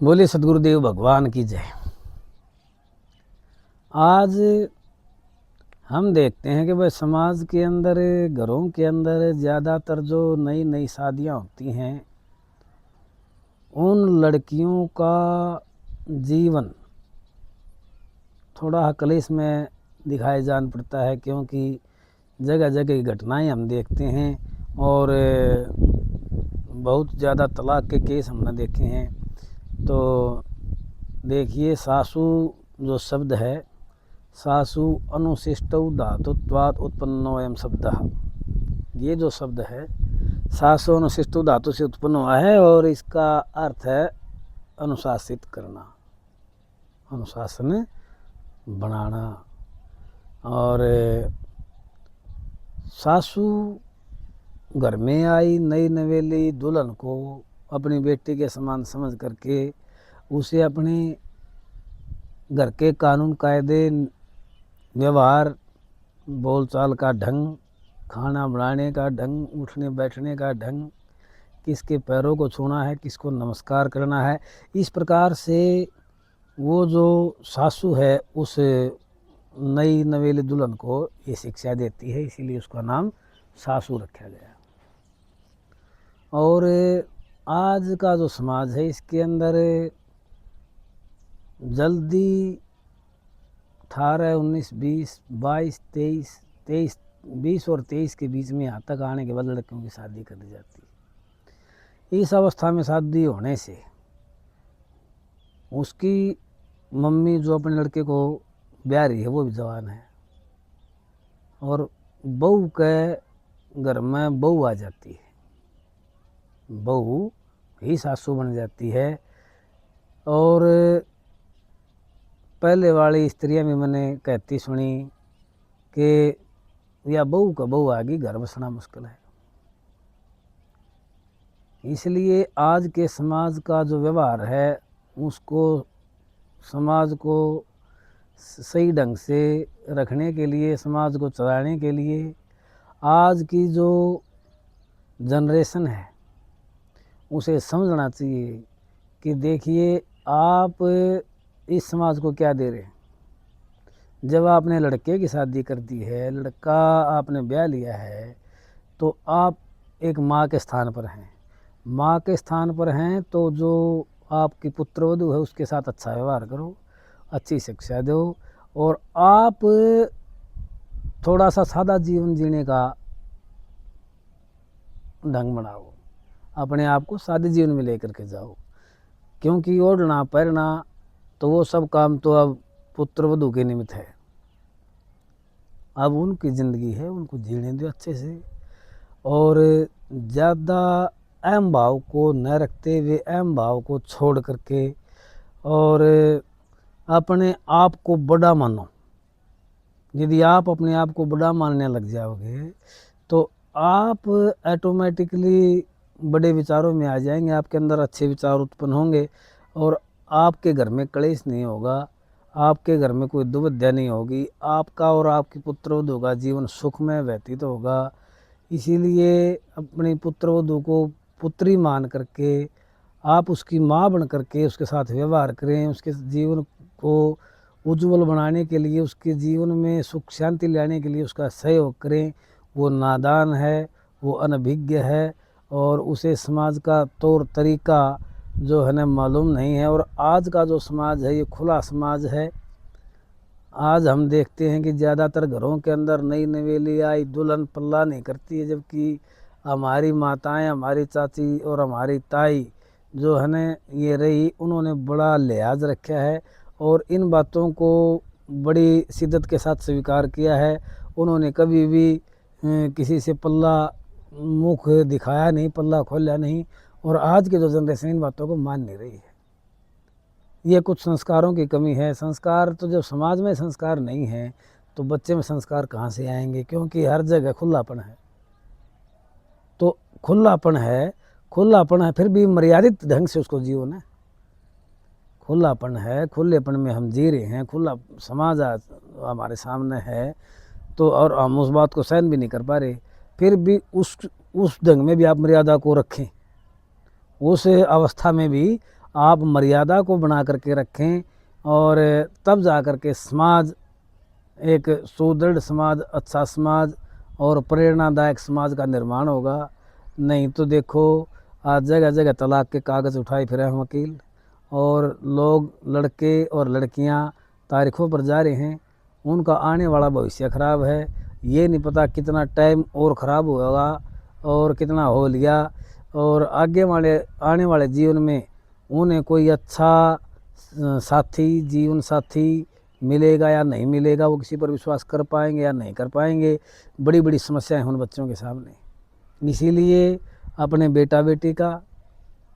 बोले सदगुरुदेव भगवान की जय। आज हम देखते हैं कि भाई समाज के अंदर, घरों के अंदर ज़्यादातर जो नई नई शादियां होती हैं, उन लड़कियों का जीवन थोड़ा क्लेश में दिखाई जान पड़ता है, क्योंकि जगह जगह घटनाएं हम देखते हैं और बहुत ज़्यादा तलाक के केस हमने देखे हैं। तो देखिए, सासू जो शब्द है, सासु अनुशिष्टौ धातुत्वात् उत्पन्नो अयं शब्दः, ये जो शब्द है सासु अनुशिष्टौ धातु से उत्पन्न हुआ है और इसका अर्थ है अनुशासित करना, अनुशासन बनाना। और सासू घर में आई नई नवेली दुल्हन को अपनी बेटी के समान समझ करके उसे अपने घर के कानून कायदे, व्यवहार, बोलचाल का ढंग, खाना बनाने का ढंग, उठने बैठने का ढंग, किसके पैरों को छूना है, किसको नमस्कार करना है, इस प्रकार से वो जो सासू है उस नई नवेली दुल्हन को ये शिक्षा देती है, इसीलिए उसका नाम सासू रखा गया। और आज का जो समाज है इसके अंदर जल्दी 18, 19, 20, 22, 23, 20 और 23 के बीच में यहाँ तक आने के बाद लड़कियों की शादी कर दी जाती है। इस अवस्था में शादी होने से उसकी मम्मी जो अपने लड़के को ब्याह रही है वो भी जवान है और बहू के घर में बहू आ जाती है, बहू ही सासू बन जाती है। और पहले वाली स्त्रियां भी मैंने कहती सुनी कि या बहू का बहू आ गई, घर बसना मुश्किल है। इसलिए आज के समाज का जो व्यवहार है उसको, समाज को सही ढंग से रखने के लिए, समाज को चलाने के लिए आज की जो जनरेशन है उसे समझना चाहिए कि देखिए, आप इस समाज को क्या दे रहे हैं। जब आपने लड़के की शादी कर दी है, लड़का आपने ब्याह लिया है, तो आप एक माँ के स्थान पर हैं। माँ के स्थान पर हैं तो जो आपकी पुत्रवधू है उसके साथ अच्छा व्यवहार करो, अच्छी शिक्षा दो और आप थोड़ा सा सादा जीवन जीने का ढंग बनाओ, अपने आप को सादे जीवन में लेकर के जाओ। क्योंकि ओढ़ना पहनना तो वो सब काम तो अब पुत्रवधू के निमित्त है, अब उनकी ज़िंदगी है, उनको जीने दो अच्छे से। और ज़्यादा अहम भाव को न रखते हुए, अहम भाव को छोड़ करके और अपने आप को बड़ा मानो। यदि आप अपने आप को बड़ा मानने लग जाओगे तो आप ऑटोमेटिकली बड़े विचारों में आ जाएंगे, आपके अंदर अच्छे विचार उत्पन्न होंगे और आपके घर में क्लेश नहीं होगा, आपके घर में कोई दुविधा नहीं होगी, आपका और आपकी पुत्रवधू का जीवन सुखमय व्यतीत होगा। इसीलिए अपनी पुत्रवधू को पुत्री मान करके आप उसकी माँ बन करके उसके साथ व्यवहार करें, उसके जीवन को उज्जवल बनाने के लिए, उसके जीवन में सुख शांति लाने के लिए उसका सहयोग करें। वो नादान है, वो अनभिज्ञ है और उसे समाज का तौर तरीका जो है ना मालूम नहीं है। और आज का जो समाज है ये खुला समाज है। आज हम देखते हैं कि ज़्यादातर घरों के अंदर नई नवेली आई दुल्हन पल्ला नहीं करती है, जबकि हमारी माताएं, हमारी चाची और हमारी ताई जो है ना ये रही, उन्होंने बड़ा लिहाज रखा है और इन बातों को बड़ी शिद्दत के साथ स्वीकार किया है। उन्होंने कभी भी किसी से पल्ला मुख दिखाया नहीं, पल्ला खोला नहीं। और आज की जो जनरेशन इन बातों को मान नहीं रही है। ये कुछ संस्कारों की कमी है। संस्कार तो जब समाज में संस्कार नहीं है तो बच्चे में संस्कार कहाँ से आएंगे, क्योंकि हर जगह खुलापन है। तो खुलापन है फिर भी मर्यादित ढंग से उसको जियो ना। खुलापन है, खुलेपन में हम जी रहे हैं, खुला समाज आज हमारे सामने है तो और हम उस बात को सहन भी नहीं कर पा रहे, फिर भी उस ढंग में भी आप मर्यादा को रखें, उस अवस्था में भी आप मर्यादा को बना करके रखें और तब जा कर के समाज एक सुदृढ़ समाज, अच्छा समाज और प्रेरणादायक समाज का निर्माण होगा। नहीं तो देखो आज जगह जगह तलाक के कागज़ उठाए फिरे हैं वकील, और लोग लड़के और लड़कियां तारीखों पर जा रहे हैं, उनका आने वाला भविष्य ख़राब है। ये नहीं पता कितना टाइम और ख़राब होगा और कितना हो लिया, और आगे वाले आने वाले जीवन में उन्हें कोई अच्छा साथी, जीवन साथी मिलेगा या नहीं मिलेगा, वो किसी पर विश्वास कर पाएंगे या नहीं कर पाएंगे। बड़ी बड़ी समस्याएं हैं उन बच्चों के सामने। इसीलिए अपने बेटा बेटी का,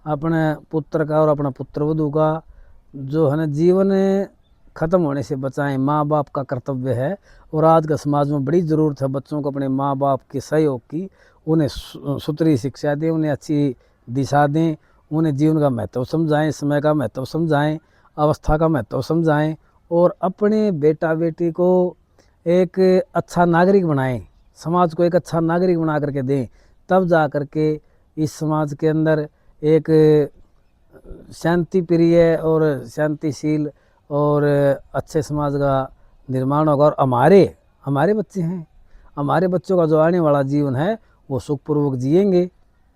अपने पुत्र का और अपना पुत्र वधू का जो है ना जीवन ख़त्म होने से बचाएं, माँ बाप का कर्तव्य है। और आज का समाज में बड़ी ज़रूरत है बच्चों को अपने माँ बाप के सहयोग की। उन्हें सुथरी शिक्षा दें, उन्हें अच्छी दिशा दें, उन्हें जीवन का महत्व समझाएं, समय का महत्व समझाएं, अवस्था का महत्व समझाएं, और अपने बेटा बेटी को एक अच्छा नागरिक बनाएं, समाज को एक अच्छा नागरिक बना करके दें। तब जा कर के इस समाज के अंदर एक शांति प्रिय और शांतिशील और अच्छे समाज का निर्माण होगा। और हमारे बच्चे हैं, हमारे बच्चों का जो आने वाला जीवन है वो सुखपूर्वक जिएंगे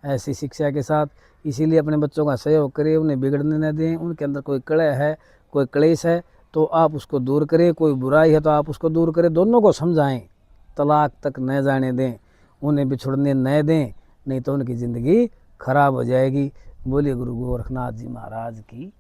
ऐसी शिक्षा के साथ। इसीलिए अपने बच्चों का सहयोग करें, उन्हें बिगड़ने न दें। उनके अंदर कोई कलह है, कोई क्लेश है तो आप उसको दूर करें, कोई बुराई है तो आप उसको दूर करें, दोनों को समझाएं, तलाक तक न जाने दें, उन्हें बिछुड़ने न दें, नहीं तो उनकी ज़िंदगी खराब हो जाएगी। बोलिए गुरु गोरखनाथ जी महाराज की।